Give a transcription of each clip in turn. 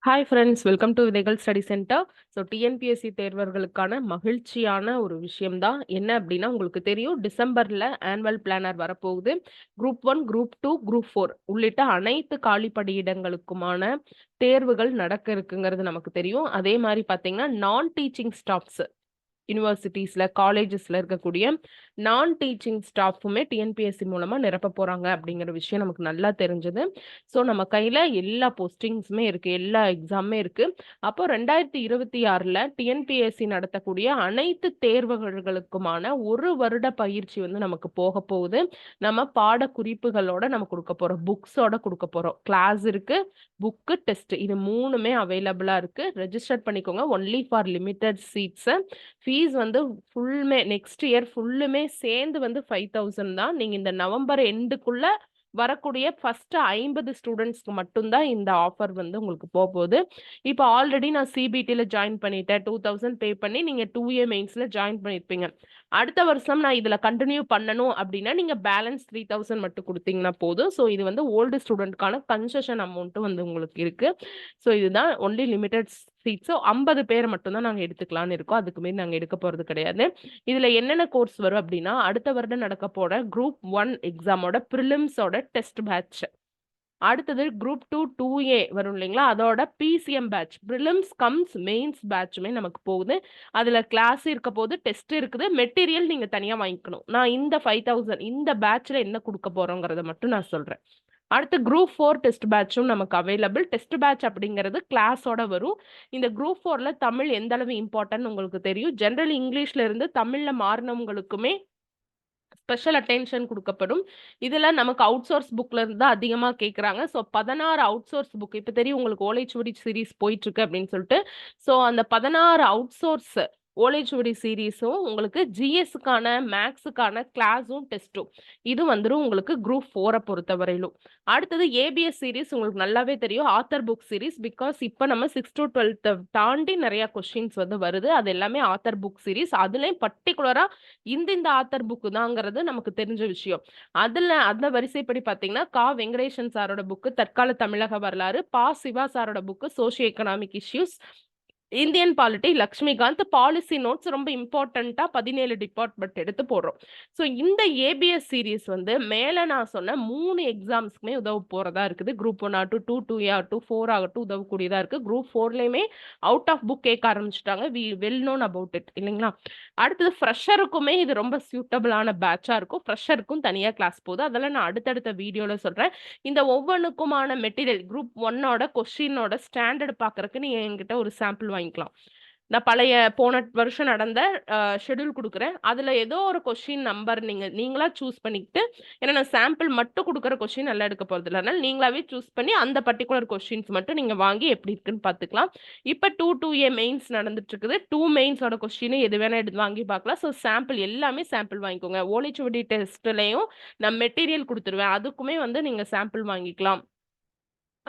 Hi friends, welcome to விதைகள் study centre. So TNPSC தேர்வர்களுக்கான மகிழ்ச்சியான ஒரு விஷயம் தான் என்ன அப்படின்னா, உங்களுக்கு தெரியும் டிசம்பரில் ஆனுவல் பிளானர் வரப்போகுது. குரூப் 1, குரூப் 2, குரூப் 4 உள்ளிட்ட அனைத்து காலி பணியிடங்களுக்குமான தேர்வுகள் நடக்க இருக்குங்கிறது நமக்கு தெரியும். அதே மாதிரி பார்த்தீங்கன்னா நான் டீச்சிங் ஸ்டாஃப்ஸ் யூனிவர்சிட்டிஸ்ல காலேஜஸ்ல இருக்கக்கூடிய நான் டீச்சிங் ஸ்டாஃபுமே டிஎன்பிஎஸ்சி மூலமா நிரப்ப போறாங்க அப்படிங்கிற விஷயம் நமக்கு நல்லா தெரிஞ்சது. ஸோ நம்ம கையில எல்லா போஸ்டிங்ஸுமே இருக்கு, எல்லா எக்ஸாமுமே இருக்கு. அப்போ 2026ல் டிஎன்பிஎஸ்சி நடத்தக்கூடிய அனைத்து தேர்வுகளுக்குமான ஒரு வருட பயிற்சி வந்து நமக்கு போக போகுது. நம்ம பாட குறிப்புகளோட நம்ம கொடுக்க போறோம், புக்ஸோட கொடுக்க போறோம். கிளாஸ் இருக்கு, புக்கு, டெஸ்ட், இது மூணுமே அவைலபிளா இருக்கு. ரெஜிஸ்டர் பண்ணிக்கோங்க. Only for limited seeds. Fees வந்து நெக்ஸ்ட் இயர் ஃபுல்லுமே சேர்ந்து வந்து 5000 தான். நீங்க இந்த நவம்பர் எண்டுக்குள்ள வரக்கூடிய ஃபர்ஸ்ட் 50 ஸ்டூடெண்ட்ஸ்க்கு மட்டும்தான் இந்த ஆஃபர் வந்து உங்களுக்கு போகுது. இப்போ ஆல்ரெடி நான் சிபிடியில் ஜாயின் பண்ணிட்டேன், 2000 பே பண்ணி நீங்க 2A மெயின்ஸ்ல ஜாயின் பண்ணியிருப்பீங்க. அடுத்த வருஷம் நான் இதுல கண்டினியூ பண்ணணும் அப்படின்னா நீங்க பேலன்ஸ் 3000 மட்டும் கொடுத்தீங்கன்னா போதும். ஸோ இது வந்து ஓல்டு ஸ்டூடெண்ட்கான கன்செஷன் அமௌண்ட்டும் வந்து உங்களுக்கு இருக்கு. ஸோ இதுதான் ஒன்லி லிமிடெட் சீட்ஸோ 50 பேர் மட்டும்தான் நாங்கள் எடுத்துக்கலாம்னு இருக்கோம். அதுக்கு மீறி நாங்கள் எடுக்க போறது கிடையாது. இதுல என்னென்ன கோர்ஸ் வரும் அப்படின்னா, அடுத்த வருடம் நடக்க போற குரூப் 1 எக்ஸாமோட ப்ரிலிம்ஸோட டெஸ்ட் பேட்ச், அடுத்தது குரூப் 2 2A வரும் இல்லைங்களா, அதோட PCM batch, prelims cum mains பேட்சுமே நமக்கு போகுது. அதுல கிளாஸ் இருக்க போது, டெஸ்ட் இருக்குது, மெட்டீரியல் நீங்க தனியா வாங்கிக்கணும். நான் இந்த 5000 இந்த பேட்ச்ல என்ன கொடுக்க போறோங்கிறத மட்டும் நான் சொல்றேன். அடுத்து குரூப் 4 டெஸ்ட் பேட்சும் நமக்கு அவைலபிள். டெஸ்ட் பேட்ச் அப்படிங்கிறது கிளாஸோட வரும். இந்த குரூப் 4ல தமிழ் எந்த அளவு இம்பார்ட்டன்ட் உங்களுக்கு தெரியும். ஜென்ரல் இங்கிலீஷ்ல இருந்து தமிழ்ல மாறினவங்களுக்குமே ஸ்பெஷல் அட்டென்ஷன் கொடுக்கப்படும். இதுல நமக்கு அவுட் சோர்ஸ் புக்ல இருந்து தான் அதிகமா கேட்குறாங்க. ஸோ 16 அவுட் சோர்ஸ் புக் இப்போ தெரியும் உங்களுக்கு, ஓலைச்சுவடி சீரீஸ் போயிட்டு இருக்கு அப்படின்னு சொல்லிட்டு. ஸோ அந்த 16 அவுட் சோர்ஸ் ஓலைச்சுவடி சீரீஸும் உங்களுக்கு ஜிஎஸ்க்கான மேக்ஸுக்கான கிளாஸும் டெஸ்ட்டும் இது வந்துடும் உங்களுக்கு குரூப் 4 பொறுத்தவரையிலும். அடுத்தது ஏபிஎஸ் சீரீஸ் உங்களுக்கு நல்லாவே தெரியும், ஆத்தர் புக் சீரீஸ். பிகாஸ் இப்போ நம்ம 6 to 12 தாண்டி நிறைய கொஸ்டின்ஸ் வந்து வருது. அது எல்லாமே ஆத்தர் புக் சீரீஸ். அதுலேயும் பர்டிகுலரா இந்த ஆத்தர் புக்கு தாங்கிறது நமக்கு தெரிஞ்ச விஷயம். அதுல அந்த வரிசைப்படி பார்த்தீங்கன்னா வெங்கடேசன் சாரோட புக்கு தற்கால தமிழக வரலாறு, சிவா சாரோட book socio economic issues, Indian polity Laxmikanth, policy notes ரொம்ப இம்பார்ட்டண்டா 17 டிபார்ட்மெண்ட் எடுத்து போடுறோம். ஸோ இந்த ஏபிஎஸ் சீரீஸ் வந்து மேல நான் சொன்ன 3 எக்ஸாம்ஸ்க்குமே உதவ போறதா இருக்குது. குரூப் 1 ஆகட்டும், 2A ஆகட்டும், 4 ஆகட்டும் உதவக்கூடியதா இருக்கு. குரூப் 4லயுமே அவுட் ஆஃப் புக் கேட்க ஆரம்பிச்சிட்டாங்க. We well known about it இல்லைங்களா. அடுத்தது ஃப்ரெஷருக்குமே இது ரொம்ப சூட்டபிளான பேட்சா இருக்கும். ஃப்ரெஷருக்கும் தனியா கிளாஸ் போகுது. அதெல்லாம் நான் அடுத்தடுத்த வீடியோல சொல்றேன். இந்த ஒவ்வொன்றுக்குமான மெட்டீரியல் குரூப் 1ஓட கொஸ்டினோட ஸ்டாண்டர்ட் பார்க்கறதுக்கு நீங்க என்கிட்ட ஒரு சாம்பிள் வாங்கிக்கலாம். நான் பழைய போன வருஷம் நடந்த ஷெட்யூல் கொடுக்குறேன். அதுல ஏதோ ஒரு கொஸ்டின் நம்பர் நீங்களா சூஸ் பண்ணிக்கிட்டு, ஏன்னா நான் சாம்பிள் மட்டும் கொடுக்குற கொஸ்டின் நல்லா எடுக்க போறது இல்லை, அதனால நீங்களாவே சூஸ் பண்ணி அந்த பர்டிகுலர் கொஸ்டின்ஸ் மட்டும் நீங்க வாங்கி எப்படி இருக்குன்னு பார்த்துக்கலாம். இப்போ 2A மெயின்ஸ் நடந்துட்டு இருக்குது. 2 மெயின்ஸோட கொஸ்டின் எது வேணா எடுத்து வாங்கி பார்க்கலாம். ஸோ சாம்பிள் எல்லாமே சாம்பிள் வாங்கிக்கோங்க. ஓலைச்சுவடி டெஸ்ட்லயும் நான் மெட்டீரியல் கொடுத்துருவேன், அதுக்குமே வந்து நீங்க சாம்பிள் வாங்கிக்கலாம்.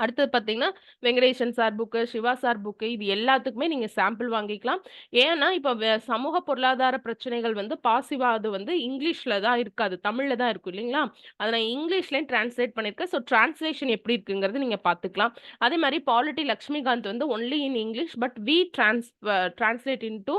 அடுத்தது பார்த்தீங்கன்னா Venkatesan sir book, Siva sir book, இது எல்லாத்துக்குமே நீங்க சாம்பிள் வாங்கிக்கலாம். ஏன்னா இப்போ சமூக பொருளாதார பிரச்சனைகள் வந்து பாசிவா அது வந்து இங்கிலீஷ்ல தான் இருக்காது, தமிழ்ல தான் இருக்கும் இல்லைங்களா. அதை நான் இங்கிலீஷ்லயும் டிரான்ஸ்லேட் பண்ணியிருக்கேன். ஸோ டிரான்ஸ்லேஷன் எப்படி இருக்குங்கிறது நீங்க பார்த்துக்கலாம். அதே மாதிரி பாலிட்டி லக்ஷ்மிகாந்த் வந்து only in English, but we translate into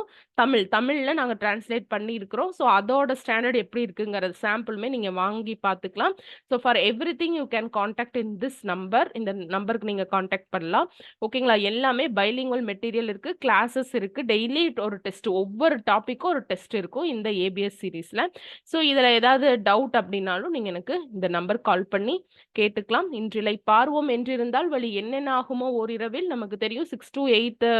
தமிழ்ல நாங்க டிரான்ஸ்லேட் பண்ணி இருக்கிறோம். ஸோ அதோட ஸ்டாண்டர்ட் எப்படி இருக்குங்கிறது சாம்பிளுமே நீங்க வாங்கி பார்த்துக்கலாம். So for every thing you can contact in this number. இந்த நம்பருக்கு நீங்க கான்டாக்ட் பண்ணலாம். ஓகேங்களா. எல்லாமே பைலிங்குவல் மெட்டீரியல் இருக்கு, கிளாஸஸ் இருக்கு, டெய்லி ஒரு டெஸ்ட், ஒவ்வொரு டாபிக்கும் ஒரு டெஸ்ட் இருக்கும் இந்த ஏபிஎஸ் சீரீஸ்ல. ஸோ இதுல ஏதாவது டவுட் அப்படின்னாலும் நீங்க எனக்கு இந்த நம்பர் கால் பண்ணி கேட்டுக்கலாம். இன்றிலை பார்வோம் என்றிருந்தால் வழி என்னென்ன ஆகுமோ ஓரிரவில். நமக்கு தெரியும் 6 to 8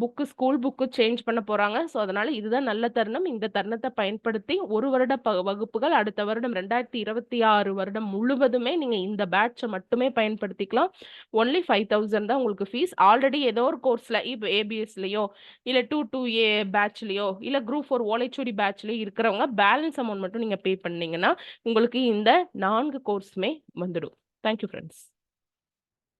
book, school book change பண்ண போறாங்க. ஸோ அதனால இதுதான் நல்ல தருணம். இந்த தருணத்தை பயன்படுத்தி ஒரு வருட வகுப்புகள் அடுத்த வருடம் 2026 வருடம் முழுவதுமே நீங்க இந்த பேட்சை மட்டுமே பயன்படுத்திக்கலாம். ஒன்லி 5000 தான் உங்களுக்கு ஃபீஸ். ஆல்ரெடி ஏதோ ஒரு கோர்ஸ்ல இப்போ ஏபிஎஸ்லயோ இல்ல 2A பேட்ச்லயோ இல்ல குரூப் 4 ஓலைச்சுவடி பேட்ச்லயோ இருக்கிறவங்க பேலன்ஸ் அமௌண்ட் மட்டும் நீங்க பே பண்ணீங்கன்னா உங்களுக்கு இந்த 4 கோர்ஸுமே வந்துடும். Thank you friends.